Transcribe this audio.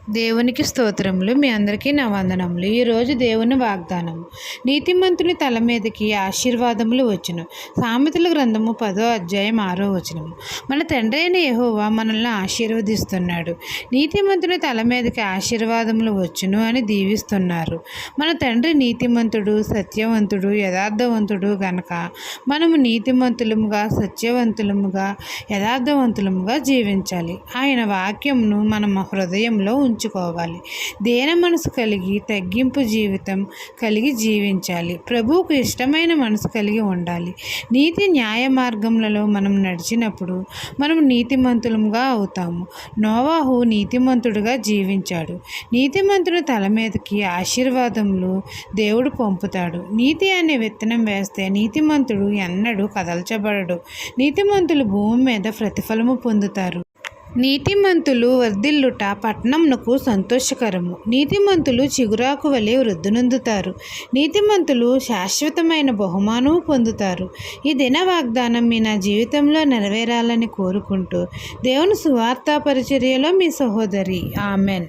దేవునికి స్తోత్రములు. మీ అందరికీ నా వందనములు. ఈరోజు దేవుని వాగ్దానము. నీతిమంతుని తల మీదకి ఆశీర్వాదములు వచ్చును. సామెతల గ్రంథము 10వ అధ్యాయం 6వ వచనము. మన తండ్రి అయిన యెహోవా మనల్ని ఆశీర్వదిస్తున్నాడు. నీతిమంతుని తల మీదకి ఆశీర్వాదములు వచ్చును అని దీవిస్తున్నారు. మన తండ్రి నీతిమంతుడు, సత్యవంతుడు, యథార్థవంతుడు గనక మనము నీతిమంతులముగా, సత్యవంతులముగా, యథార్థవంతులముగా జీవించాలి. ఆయన వాక్యమును మన హృదయంలో ఉంచుకోవాలి. దేన మనసు కలిగి, తగ్గింపు జీవితం కలిగి జీవించాలి. ప్రభువుకు ఇష్టమైన మనసు కలిగి ఉండాలి. నీతి న్యాయ మార్గములలో మనం నడిచినప్పుడు మనం నీతిమంతులముగా అవుతాము. నోవాహు నీతిమంతుడుగా జీవించాడు. నీతిమంతుని తల మీదకి ఆశీర్వాదములు దేవుడు పంపుతాడు. నీతి అనే విత్తనం వేస్తే నీతిమంతుడు ఎన్నడూ కదల్చబడడు. నీతిమంతులు భూమి మీద ప్రతిఫలము పొందుతారు. నీతిమంతులు వర్ధిల్లుట పట్టణమునకు సంతోషకరము. నీతిమంతులు చిగురాకు వలె వృద్ధినొందుతారు. నీతిమంతులు శాశ్వతమైన బహుమానము పొందుతారు. ఈ దిన వాగ్దానం మీ నా జీవితంలో నెరవేరాలని కోరుకుంటూ దేవుని సువార్తా పరిచర్యలో మీ సహోదరి. ఆమెన్.